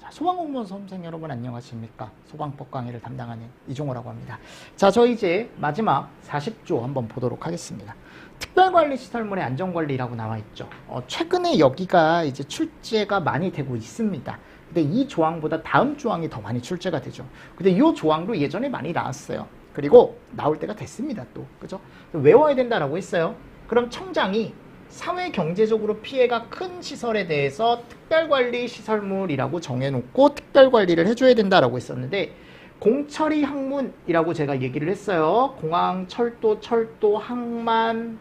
자, 소방공무원 수험생 여러분 안녕하십니까? 소방법 강의를 담당하는 이종호라고 합니다. 자, 저 이제 마지막 40조 한번 보도록 하겠습니다. 특별관리시설물의 안전관리라고 나와 있죠. 최근에 여기가 이제 출제가 많이 되고 있습니다. 근데 이 조항보다 다음 조항이 더 많이 출제가 되죠. 근데 이 조항도 예전에 많이 나왔어요. 그리고 나올 때가 됐습니다, 또. 그죠? 외워야 된다라고 했어요. 그럼 청장이 사회 경제적으로 피해가 큰 시설에 대해서 특별관리 시설물이라고 정해놓고 특별관리를 해줘야 된다라고 했었는데, 공처리 학문이라고 제가 얘기를 했어요. 공항, 철도, 항만,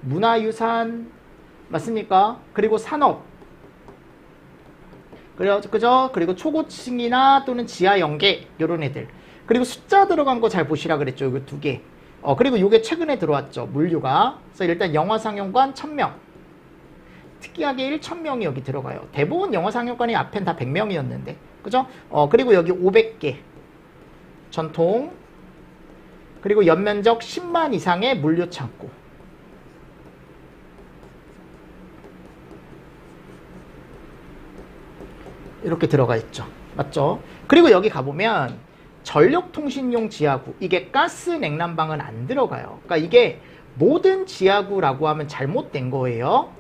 문화유산, 맞습니까? 그리고 산업, 그죠? 그리고 초고층이나 또는 지하 연계, 요런 애들. 그리고 숫자 들어간 거 잘 보시라 그랬죠. 이거 두 개. 그리고 이게 최근에 들어왔죠. 물류가. 그래서 일단 영화상영관 1000명. 특이하게 1000명이 여기 들어가요. 대부분 영화상영관이 앞엔 다 100명이었는데. 그죠? 그리고 여기 500개. 전통. 그리고 연면적 10만 이상의 물류창고. 이렇게 들어가 있죠. 맞죠? 그리고 여기 가보면 전력통신용 지하구, 이게 가스 냉난방은 안 들어가요. 그러니까 이게 모든 지하구라고 하면 잘못된 거예요.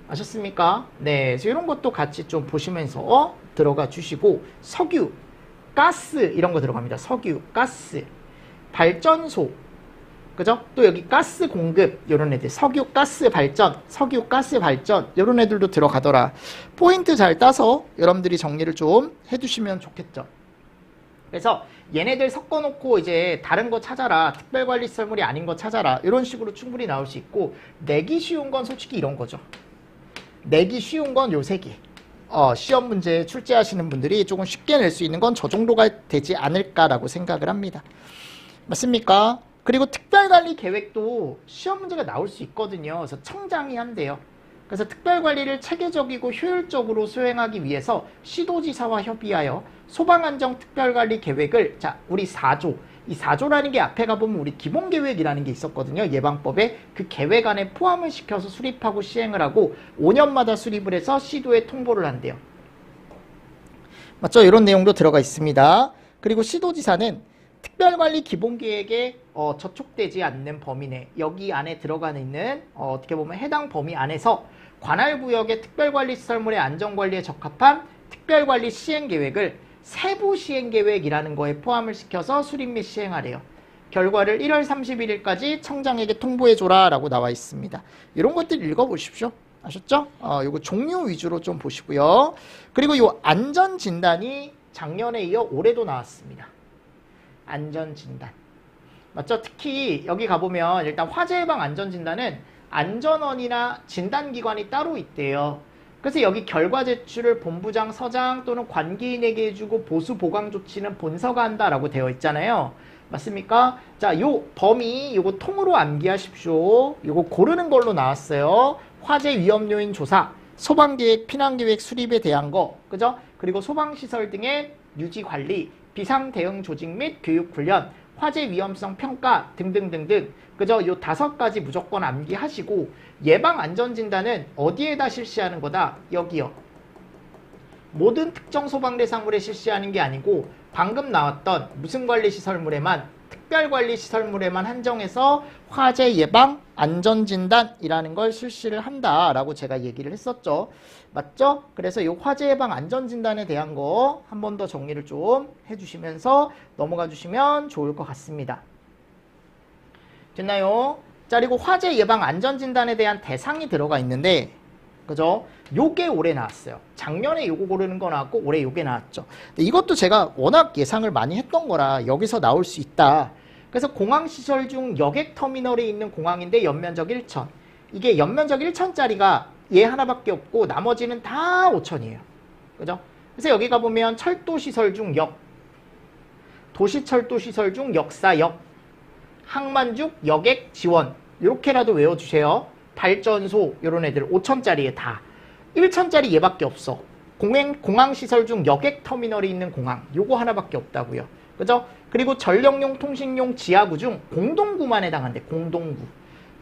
아셨습니까? 네, 그래서 이런 것도 같이 좀 보시면서 들어가 주시고, 석유, 가스 이런 거 들어갑니다. 석유, 가스, 발전소, 그죠? 또 여기 가스 공급, 이런 애들, 석유 가스 발전 이런 애들도 들어가더라. 포인트 잘 따서 여러분들이 정리를 좀 해두시면 좋겠죠. 그래서 얘네들 섞어놓고 이제 다른 거 찾아라, 특별관리시설물이 아닌 거 찾아라, 이런 식으로 충분히 나올 수 있고, 내기 쉬운 건 솔직히 이런 거죠. 내기 쉬운 건 요 세 개. 시험 문제 출제하시는 분들이 조금 쉽게 낼 수 있는 건 저 정도가 되지 않을까라고 생각을 합니다. 맞습니까? 그리고 특별관리 계획도 시험 문제가 나올 수 있거든요. 그래서 청장이 한대요. 그래서 특별관리를 체계적이고 효율적으로 수행하기 위해서 시도지사와 협의하여 소방안정 특별관리 계획을, 자, 우리 4조, 이 4조라는 게 앞에 가보면 우리 기본계획이라는 게 있었거든요. 예방법에. 그 계획 안에 포함을 시켜서 수립하고 시행을 하고 5년마다 수립을 해서 시도에 통보를 한대요. 맞죠? 이런 내용도 들어가 있습니다. 그리고 시도지사는 특별관리 기본계획에 저촉되지 않는 범위 내, 여기 안에 들어가 있는 어떻게 보면 해당 범위 안에서 관할구역의 특별관리시설물의 안전관리에 적합한 특별관리 시행계획을 세부 시행계획이라는 거에 포함을 시켜서 수립 및 시행하래요. 결과를 1월 31일까지 청장에게 통보해줘라 라고 나와 있습니다. 이런 것들 읽어보십시오. 아셨죠? 요거 종류 위주로 좀 보시고요. 그리고 요 안전진단이 작년에 이어 올해도 나왔습니다. 안전진단. 맞죠? 특히 여기 가보면 일단 화재예방 안전진단은 안전원이나 진단기관이 따로 있대요. 그래서 여기 결과 제출을 본부장, 서장 또는 관계인에게 해주고 보수 보강 조치는 본서가 한다라고 되어 있잖아요. 맞습니까? 자, 요 범위 요거 통으로 암기하십시오. 요거 고르는 걸로 나왔어요. 화재 위험 요인 조사, 소방계획, 피난계획 수립에 대한 거, 그죠? 그리고 소방시설 등의 유지 관리, 비상대응 조직 및 교육 훈련, 화재 위험성 평가 등등등등, 그죠? 요 5가지 무조건 암기하시고, 예방 안전진단은 어디에다 실시하는 거다? 여기요. 모든 특정 소방 대상물에 실시하는 게 아니고 방금 나왔던 무슨 관리 시설물에만, 특별관리 시설물에만 한정해서 화재 예방 안전진단이라는 걸 실시를 한다라고 제가 얘기를 했었죠. 맞죠? 그래서 이 화재 예방 안전진단에 대한 거 한 번 더 정리를 좀 해주시면서 넘어가 주시면 좋을 것 같습니다. 됐나요? 자, 그리고 화재 예방 안전진단에 대한 대상이 들어가 있는데, 그죠? 요게 올해 나왔어요. 작년에 요거 고르는 거 나왔고 올해 요게 나왔죠. 근데 이것도 제가 워낙 예상을 많이 했던 거라 여기서 나올 수 있다. 그래서 공항시설 중 여객터미널에 있는 공항인데 연면적 1천. 이게 연면적 1천짜리가 얘 하나밖에 없고 나머지는 다 5천이에요. 그죠? 그래서 여기 가보면 철도시설 중 역, 도시철도시설 중 역사역, 항만죽 여객 지원, 이렇게라도 외워주세요. 발전소 이런 애들 5천짜리에 다. 1천짜리 얘밖에 없어. 공항시설 중 여객터미널이 있는 공항, 요거 하나밖에 없다고요. 그죠? 그리고 전력용 통신용 지하구 중 공동구만 해당한대. 공동구.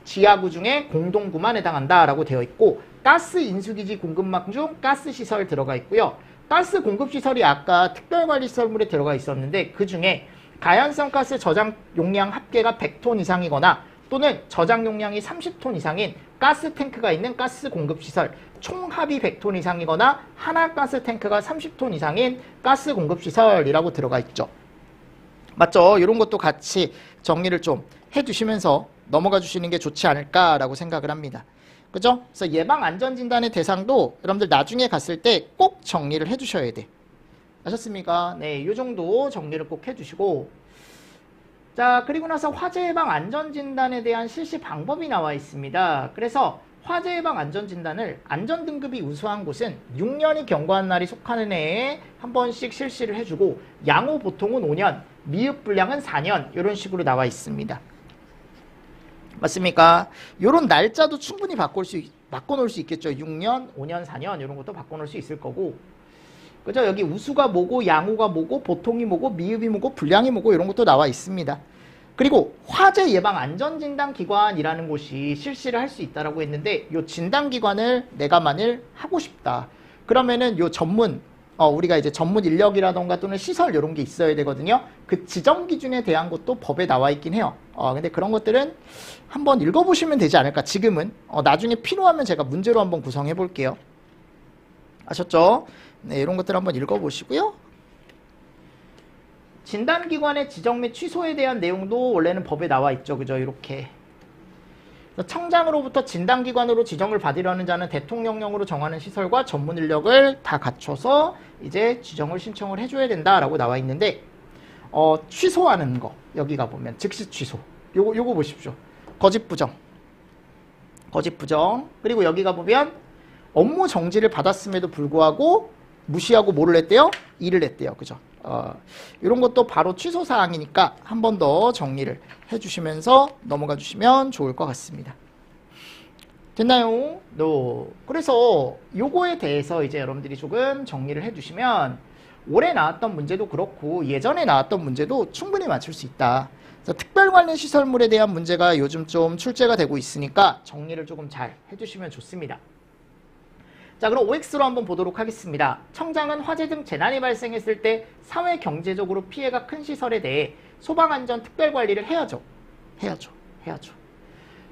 지하구 중에 공동구만 해당한다라고 되어 있고, 가스 인수기지 공급망 중 가스시설 들어가 있고요. 가스 공급시설이 아까 특별관리시설물에 들어가 있었는데 그 중에 가연성 가스 저장 용량 합계가 100톤 이상이거나 또는 저장 용량이 30톤 이상인 가스 탱크가 있는 가스 공급시설, 총합이 100톤 이상이거나 하나 가스 탱크가 30톤 이상인 가스 공급시설이라고 들어가 있죠. 맞죠? 이런 것도 같이 정리를 좀 해두시면서 넘어가 주시는 게 좋지 않을까라고 생각을 합니다. 그죠? 그래서 예방안전진단의 대상도 여러분들 나중에 갔을 때 꼭 정리를 해주셔야 돼. 아셨습니까? 네, 이 정도 정리를 꼭 해주시고, 자, 그리고 나서 화재 예방 안전진단에 대한 실시 방법이 나와 있습니다. 그래서 화재 예방 안전진단을 안전등급이 우수한 곳은 6년이 경과한 날이 속하는 해에 한 번씩 실시를 해주고, 양호 보통은 5년, 미흡 불량은 4년 이런 식으로 나와 있습니다. 맞습니까? 이런 날짜도 충분히 바꿔놓을 수 있겠죠. 6년, 5년, 4년 이런 것도 바꿔놓을 수 있을 거고, 그죠? 여기 우수가 뭐고 양호가 뭐고 보통이 뭐고 미흡이 뭐고 불량이 뭐고 이런 것도 나와 있습니다. 그리고 화재 예방 안전진단 기관이라는 곳이 실시를 할 수 있다라고 했는데, 요 진단 기관을 내가 만일 하고 싶다. 그러면은 요 전문 우리가 이제 전문 인력이라던가 또는 시설 이런 게 있어야 되거든요. 그 지정 기준에 대한 것도 법에 나와 있긴 해요. 근데 그런 것들은 한번 읽어보시면 되지 않을까. 지금은 나중에 필요하면 제가 문제로 한번 구성해 볼게요. 아셨죠? 네, 이런 것들 한번 읽어보시고요. 진단기관의 지정 및 취소에 대한 내용도 원래는 법에 나와 있죠. 그죠? 이렇게. 청장으로부터 진단기관으로 지정을 받으려는 자는 대통령령으로 정하는 시설과 전문 인력을 다 갖춰서 이제 지정을 신청을 해줘야 된다라고 나와 있는데, 취소하는 거 여기 가보면 즉시 취소. 요거 보십시오. 거짓 부정. 그리고 여기 가보면 업무 정지를 받았음에도 불구하고 무시하고 뭐를 했대요? 일을 했대요. 그죠? 이런 것도 바로 취소 사항이니까 한 번 더 정리를 해주시면서 넘어가 주시면 좋을 것 같습니다. 됐나요? 그래서 요거에 대해서 이제 여러분들이 조금 정리를 해주시면 올해 나왔던 문제도 그렇고 예전에 나왔던 문제도 충분히 맞출 수 있다. 그래서 특별관리 시설물에 대한 문제가 요즘 좀 출제가 되고 있으니까 정리를 조금 잘 해주시면 좋습니다. 자, 그럼 OX로 한번 보도록 하겠습니다. 청장은 화재 등 재난이 발생했을 때 사회 경제적으로 피해가 큰 시설에 대해 소방안전 특별관리를 해야죠.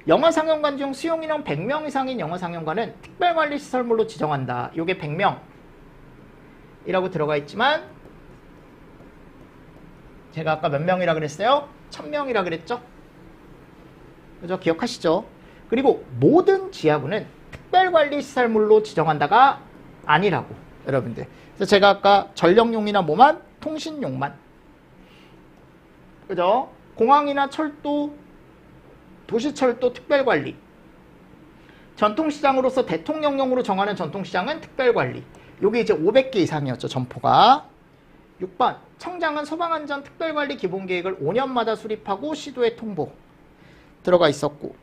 영화상영관 중 수용인원 100명 이상인 영화상영관은 특별관리 시설물로 지정한다. 요게 100명이라고 들어가 있지만 제가 아까 몇 명이라 그랬어요? 1000명이라 그랬죠? 그죠? 기억하시죠? 그리고 모든 지하구는 특별관리 시설물로 지정한다가 아니라고, 여러분들. 그래서 제가 아까 전력용이나 뭐만? 통신용만. 그죠? 공항이나 철도, 도시철도 특별관리. 전통시장으로서 대통령령으로 정하는 전통시장은 특별관리. 요게 이제 500개 이상이었죠, 점포가. 6번, 청장은 소방안전 특별관리 기본계획을 5년마다 수립하고 시도에 통보. 들어가 있었고.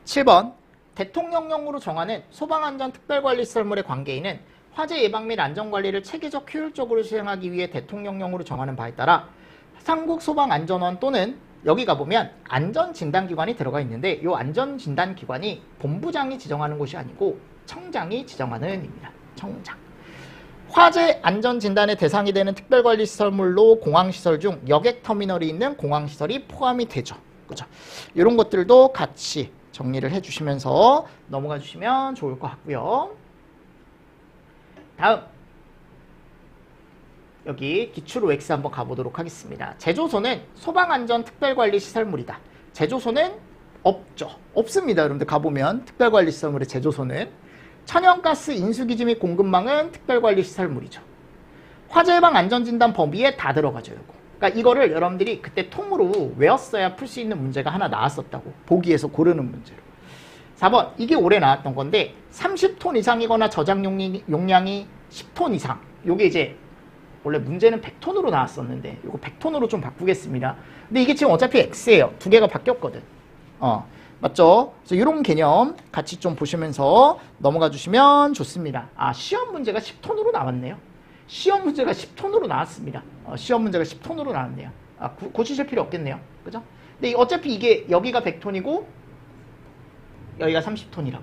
7번, 대통령령으로 정하는 소방안전 특별관리시설물의 관계인은 화재 예방 및 안전관리를 체계적 효율적으로 수행하기 위해 대통령령으로 정하는 바에 따라 삼국소방안전원 또는 여기 가보면 안전진단기관이 들어가 있는데 이 안전진단기관이 본부장이 지정하는 곳이 아니고 청장이 지정하는 입니다. 청장. 화재 안전진단의 대상이 되는 특별관리시설물로 공항시설 중 여객터미널이 있는 공항시설이 포함이 되죠. 그죠? 이런 것들도 같이 정리를 해주시면서 넘어가 주시면 좋을 것 같고요. 다음 여기 기출 OX 한번 가보도록 하겠습니다. 제조소는 소방안전특별관리시설물이다. 제조소는 없죠. 없습니다. 여러분들 가보면 특별관리시설물의 제조소는 천연가스 인수기지 및 공급망은 특별관리시설물이죠. 화재예방 안전진단 범위에 다 들어가죠. 이거. 그러니까 이거를 여러분들이 그때 통으로 외웠어야 풀 수 있는 문제가 하나 나왔었다고. 보기에서 고르는 문제로. 4번 이게 올해 나왔던 건데 30톤 이상이거나 저장 용량이 10톤 이상. 요게 이제 원래 문제는 100톤으로 나왔었는데 요거 100톤으로 좀 바꾸겠습니다. 근데 이게 지금 어차피 X예요. 두 개가 바뀌었거든. 맞죠? 그래서 이런 개념 같이 좀 보시면서 넘어가 주시면 좋습니다. 시험 문제가 10톤으로 나왔네요. 시험 문제가 10톤으로 나왔습니다. 시험 문제가 10톤으로 나왔네요. 고치실 필요 없겠네요. 그죠? 근데 어차피 이게 여기가 100톤이고 여기가 30톤이라고.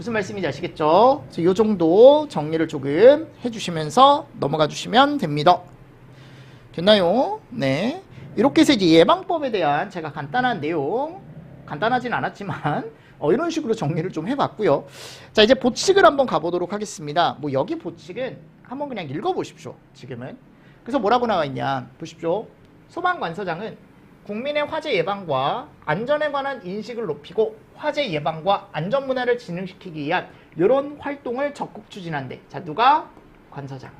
무슨 말씀인지 아시겠죠? 그래서 이 정도 정리를 조금 해주시면서 넘어가 주시면 됩니다. 됐나요? 네. 이렇게 해서 이제 예방법에 대한 제가 간단한 내용, 간단하진 않았지만 이런 식으로 정리를 좀 해봤고요. 자, 이제 보칙을 한번 가보도록 하겠습니다. 뭐 여기 보칙은 한번 그냥 읽어보십시오. 지금은. 그래서 뭐라고 나와 있냐. 보십시오. 소방관서장은 국민의 화재 예방과 안전에 관한 인식을 높이고 화재 예방과 안전 문화를 진흥시키기 위한 이런 활동을 적극 추진한대. 자, 누가? 관서장이.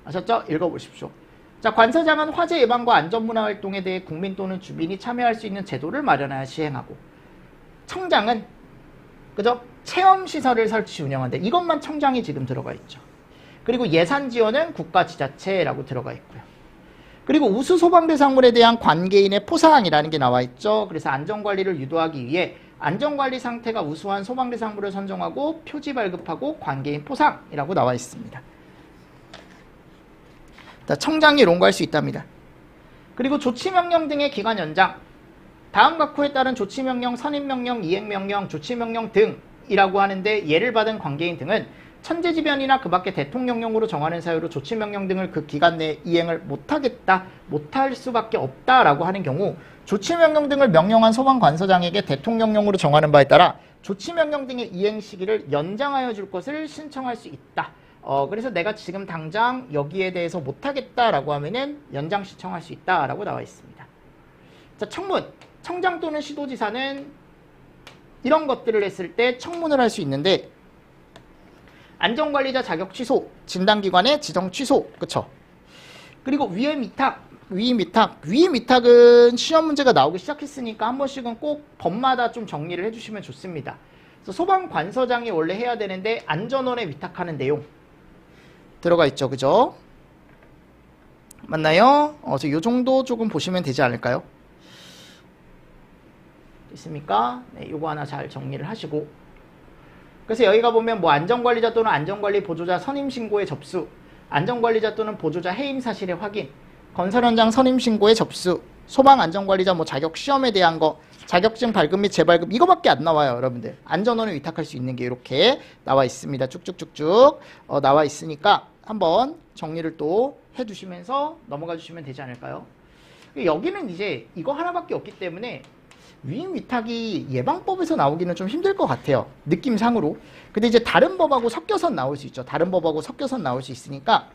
아셨죠? 읽어보십시오. 자, 관서장은 화재 예방과 안전 문화 활동에 대해 국민 또는 주민이 참여할 수 있는 제도를 마련하여 시행하고, 청장은 그죠? 체험시설을 설치 운영한대. 이것만 청장이 지금 들어가 있죠. 그리고 예산 지원은 국가지자체라고 들어가 있고요. 그리고 우수 소방대상물에 대한 관계인의 포상이라는 게 나와 있죠. 그래서 안전관리를 유도하기 위해 안전관리 상태가 우수한 소방대상물을 선정하고 표지 발급하고 관계인 포상이라고 나와 있습니다. 청장이 이런거할 수 있답니다. 그리고 조치명령 등의 기간 연장, 다음 각호에 따른 조치명령, 선임명령, 이행명령, 조치명령 등이라고 하는데, 예를 받은 관계인 등은 천재지변이나 그 밖에 대통령령으로 정하는 사유로 조치명령 등을 그 기간 내에 이행을 못할 수밖에 없다라고 하는 경우, 조치명령 등을 명령한 소방관서장에게 대통령령으로 정하는 바에 따라 조치명령 등의 이행 시기를 연장하여 줄 것을 신청할 수 있다. 그래서 내가 지금 당장 여기에 대해서 못하겠다라고 하면은 연장 신청할 수 있다라고 나와 있습니다. 자, 청문. 청장 또는 시도지사는 이런 것들을 했을 때 청문을 할 수 있는데, 안전관리자 자격 취소, 진단기관의 지정 취소, 그쵸? 그리고 위임 위탁은 시험 문제가 나오기 시작했으니까 한 번씩은 꼭 법마다 좀 정리를 해주시면 좋습니다. 그래서 소방관서장이 원래 해야 되는데 안전원에 위탁하는 내용 들어가 있죠, 그죠? 맞나요? 그래서 이 정도 조금 보시면 되지 않을까요? 있습니까? 네, 요거 하나 잘 정리를 하시고, 그래서 여기가 보면 뭐 안전관리자 또는 안전관리 보조자 선임신고의 접수, 안전관리자 또는 보조자 해임 사실의 확인, 건설 현장 선임신고의 접수, 소방안전관리자 뭐 자격 시험에 대한 거, 자격증 발급 및 재발급, 이거밖에 안 나와요, 여러분들. 안전원을 위탁할 수 있는 게 이렇게 나와 있습니다. 쭉쭉쭉쭉 나와 있으니까 한번 정리를 또 해두시면서 넘어가 주시면 되지 않을까요? 여기는 이제 이거 하나밖에 없기 때문에 위임 위탁이 예방법에서 나오기는 좀 힘들 것 같아요, 느낌상으로. 근데 이제 다른 법하고 섞여서 나올 수 있죠. 다른 법하고 섞여서 나올 수 있으니까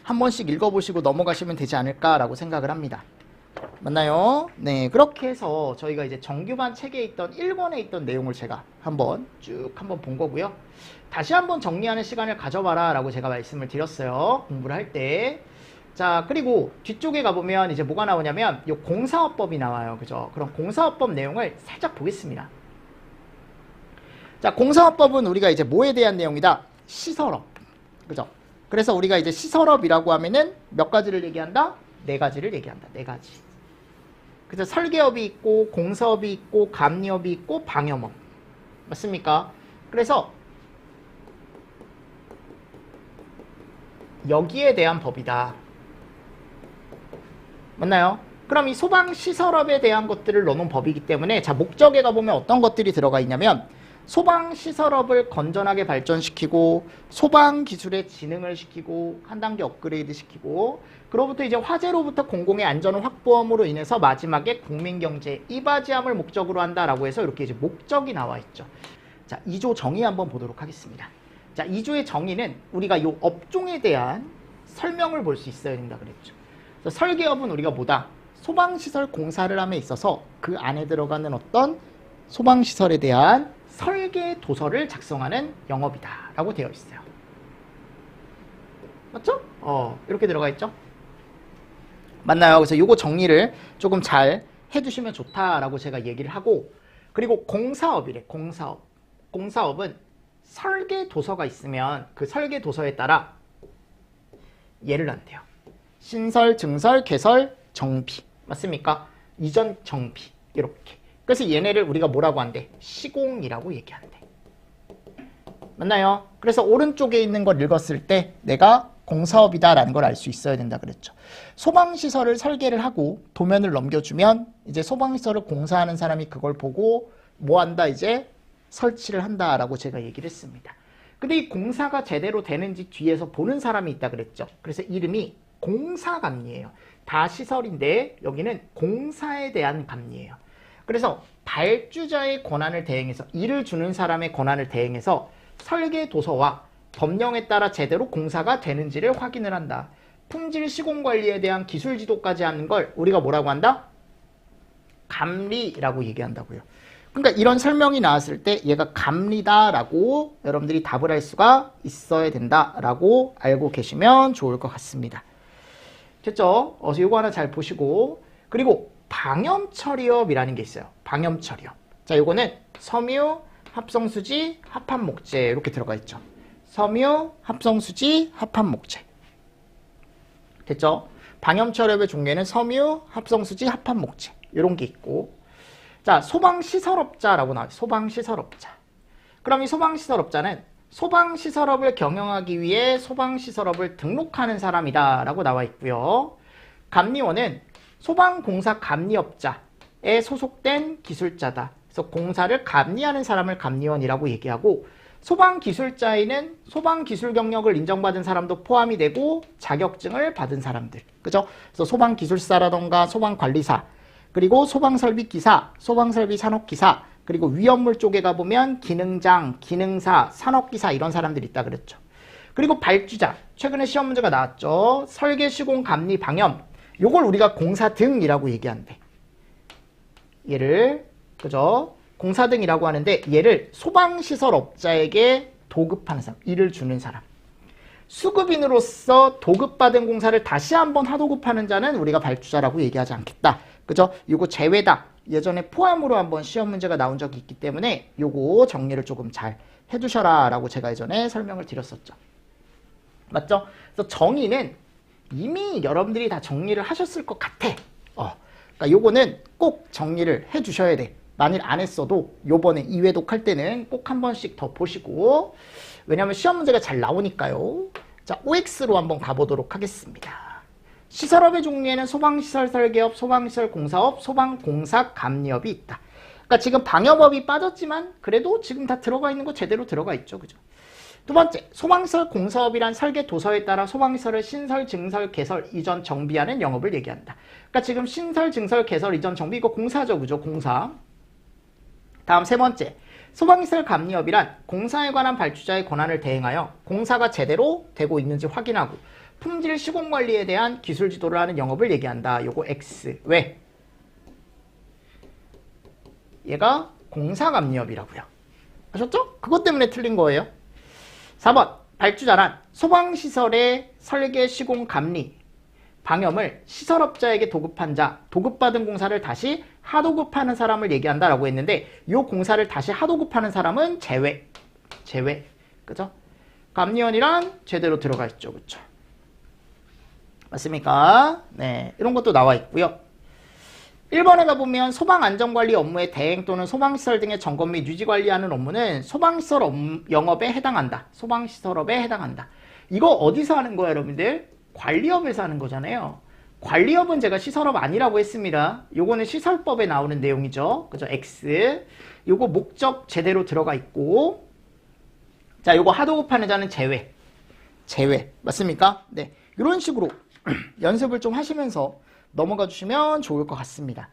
한 번씩 읽어보시고 넘어가시면 되지 않을까라고 생각을 합니다. 맞나요? 네, 그렇게 해서 저희가 이제 정규반 책에 있던 1권에 있던 내용을 제가 쭉 한번 본 거고요. 다시 한번 정리하는 시간을 가져봐라 라고 제가 말씀을 드렸어요, 공부를 할 때. 자, 그리고 뒤쪽에 가보면 이제 뭐가 나오냐면 이 공사업법이 나와요, 그죠? 그럼 공사업법 내용을 살짝 보겠습니다. 자, 공사업법은 우리가 이제 뭐에 대한 내용이다? 시설업, 그죠? 그래서 우리가 이제 시설업이라고 하면은 몇 가지를 얘기한다? 4가지를 얘기한다. 4가지. 그래서 설계업이 있고 공사업이 있고 감리업이 있고 방염업. 맞습니까? 그래서 여기에 대한 법이다. 맞나요? 그럼 이 소방시설업에 대한 것들을 넣어놓은 법이기 때문에, 자, 목적에 가보면 어떤 것들이 들어가 있냐면 소방시설업을 건전하게 발전시키고 소방기술의 진흥을 시키고 한 단계 업그레이드 시키고, 그로부터 이제 화재로부터 공공의 안전을 확보함으로 인해서 마지막에 국민경제 이바지함을 목적으로 한다라고 해서 이렇게 이제 목적이 나와 있죠. 자, 2조 정의 한번 보도록 하겠습니다. 자, 2조의 정의는 우리가 이 업종에 대한 설명을 볼 수 있어야 된다 그랬죠. 그래서 설계업은 우리가 뭐다? 소방시설 공사를 함에 있어서 그 안에 들어가는 어떤 소방시설에 대한 설계 도서를 작성하는 영업이다 라고 되어 있어요. 맞죠? 이렇게 들어가 있죠? 맞나요? 그래서 요거 정리를 조금 잘 해두시면 좋다라고 제가 얘기를 하고, 그리고 공사업이래. 공사업은 설계 도서가 있으면 그 설계 도서에 따라 예를 안 돼요. 신설, 증설, 개설, 정비. 맞습니까? 이전, 정비. 이렇게. 그래서 얘네를 우리가 뭐라고 한대? 시공이라고 얘기한대. 맞나요? 그래서 오른쪽에 있는 걸 읽었을 때 내가 공사업이다라는 걸 알 수 있어야 된다 그랬죠. 소방시설을 설계를 하고 도면을 넘겨주면 이제 소방시설을 공사하는 사람이 그걸 보고 뭐 한다? 이제 설치를 한다라고 제가 얘기를 했습니다. 근데 이 공사가 제대로 되는지 뒤에서 보는 사람이 있다 그랬죠. 그래서 이름이 공사감리예요. 다 시설인데 여기는 공사에 대한 감리예요. 그래서 발주자의 권한을 대행해서, 일을 주는 사람의 권한을 대행해서 설계 도서와 법령에 따라 제대로 공사가 되는지를 확인을 한다. 품질 시공 관리에 대한 기술 지도까지 하는 걸 우리가 뭐라고 한다? 감리라고 얘기한다고요. 그러니까 이런 설명이 나왔을 때 얘가 감리다라고 여러분들이 답을 할 수가 있어야 된다라고 알고 계시면 좋을 것 같습니다. 됐죠? 어서 이거 하나 잘 보시고, 그리고 방염처리업이라는 게 있어요. 방염처리업. 자, 요거는 섬유, 합성수지, 합합목재 이렇게 들어가 있죠. 섬유, 합성수지, 합합목재. 됐죠? 방염처리업의 종류에는 섬유, 합성수지, 합합목재 이런 게 있고, 자, 소방시설업자라고 나와요. 소방시설업자. 그럼 이 소방시설업자는 소방시설업을 경영하기 위해 소방시설업을 등록하는 사람이다 라고 나와 있고요. 감리원은 소방공사 감리업자에 소속된 기술자다. 그래서 공사를 감리하는 사람을 감리원이라고 얘기하고, 소방기술자에는 소방기술 경력을 인정받은 사람도 포함이 되고 자격증을 받은 사람들. 그죠? 그래서 소방기술사라던가 소방관리사, 그리고 소방설비기사, 소방설비 산업기사, 그리고 위험물 쪽에 가보면 기능장, 기능사, 산업기사 이런 사람들이 있다 그랬죠. 그리고 발주자, 최근에 시험 문제가 나왔죠. 설계, 시공, 감리, 방염, 요걸 우리가 공사등이라고 얘기한대. 얘를, 그죠? 공사등이라고 하는데 얘를 소방시설업자에게 도급하는 사람, 일을 주는 사람. 수급인으로서 도급받은 공사를 다시 한번 하도급하는 자는 우리가 발주자라고 얘기하지 않겠다. 그죠? 요거 제외다. 예전에 포함으로 한번 시험 문제가 나온 적이 있기 때문에 요거 정리를 조금 잘 해두셔라 라고 제가 예전에 설명을 드렸었죠. 맞죠? 그래서 정의는 이미 여러분들이 다 정리를 하셨을 것 같아. 그러니까 요거는 꼭 정리를 해주셔야 돼. 만일 안 했어도 요번에 2회독 할 때는 꼭 한 번씩 더 보시고, 왜냐하면 시험 문제가 잘 나오니까요. 자, OX로 한번 가보도록 하겠습니다. 시설업의 종류에는 소방시설 설계업, 소방시설 공사업, 소방공사 감리업이 있다. 그러니까 지금 방염업이 빠졌지만 그래도 지금 다 들어가 있는 거 제대로 들어가 있죠. 그죠? 두 번째, 소방시설 공사업이란 설계 도서에 따라 소방시설을 신설, 증설, 개설, 이전, 정비하는 영업을 얘기한다. 그러니까 지금 신설, 증설, 개설, 이전, 정비 이거 공사죠. 그죠? 공사. 다음 세 번째, 소방시설 감리업이란 공사에 관한 발주자의 권한을 대행하여 공사가 제대로 되고 있는지 확인하고 품질 시공 관리에 대한 기술 지도를 하는 영업을 얘기한다. 요거 X. 왜? 얘가 공사감리업이라고요. 아셨죠? 그것 때문에 틀린 거예요. 4번, 발주자란 소방시설의 설계, 시공, 감리, 방염을 시설업자에게 도급한 자, 도급받은 공사를 다시 하도급하는 사람을 얘기한다라고 했는데, 이 공사를 다시 하도급하는 사람은 제외. 그죠? 감리원이란 제대로 들어가 있죠. 그쵸? 맞습니까? 네, 이런 것도 나와 있고요. 1번에 가보면 소방안전관리 업무의 대행 또는 소방시설 등의 점검 및 유지관리하는 업무는 소방시설 영업에 해당한다. 소방시설업에 해당한다. 이거 어디서 하는 거예요, 여러분들? 관리업에서 하는 거잖아요. 관리업은 제가 시설업 아니라고 했습니다. 요거는 시설법에 나오는 내용이죠. 그죠? X. 요거 목적 제대로 들어가 있고, 자, 요거 하도급하는 자는 제외. 맞습니까? 네. 이런 식으로 연습을 좀 하시면서 넘어가 주시면 좋을 것 같습니다.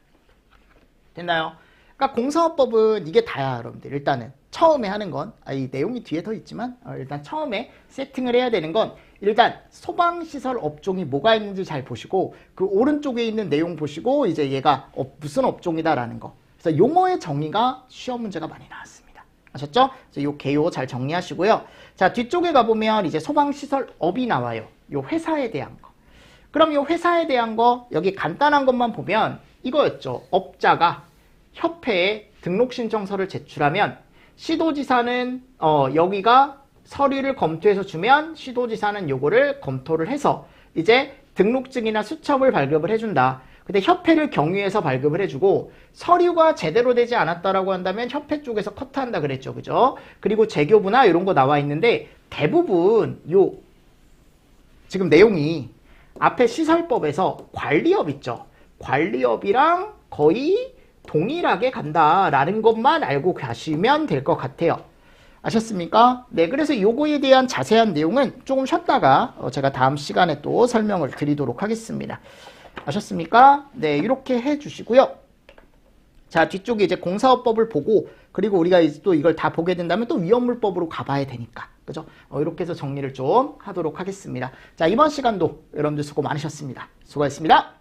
됐나요? 그러니까 공사업법은 이게 다야, 여러분들. 일단은 처음에 하는 건, 이 내용이 뒤에 더 있지만 일단 처음에 세팅을 해야 되는 건, 일단 소방시설 업종이 뭐가 있는지 잘 보시고 그 오른쪽에 있는 내용 보시고 이제 얘가 무슨 업종이다라는 거. 그래서 용어의 정의가 시험 문제가 많이 나왔습니다. 아셨죠? 그래서 요 개요 잘 정리하시고요. 자, 뒤쪽에 가보면 이제 소방시설업이 나와요. 요 회사에 대한 거. 그럼 이 회사에 대한 거 여기 간단한 것만 보면 이거였죠. 업자가 협회에 등록신청서를 제출하면 시도지사는 여기가 서류를 검토해서 주면 시도지사는 요거를 검토를 해서 이제 등록증이나 수첩을 발급을 해준다. 근데 협회를 경유해서 발급을 해주고 서류가 제대로 되지 않았다라고 한다면 협회 쪽에서 커트한다 그랬죠. 그죠? 그리고 재교부나 이런 거 나와 있는데 대부분 요 지금 내용이 앞에 시설법에서 관리업 있죠. 관리업이랑 거의 동일하게 간다라는 것만 알고 가시면 될 것 같아요. 아셨습니까? 네, 그래서 요거에 대한 자세한 내용은 조금 쉬었다가 제가 다음 시간에 또 설명을 드리도록 하겠습니다. 아셨습니까? 네, 이렇게 해주시고요. 자, 뒤쪽에 이제 공사업법을 보고, 그리고 우리가 이제 또 이걸 다 보게 된다면 또 위험물법으로 가봐야 되니까. 그죠? 이렇게 해서 정리를 좀 하도록 하겠습니다. 자, 이번 시간도 여러분들 수고 많으셨습니다. 수고하셨습니다.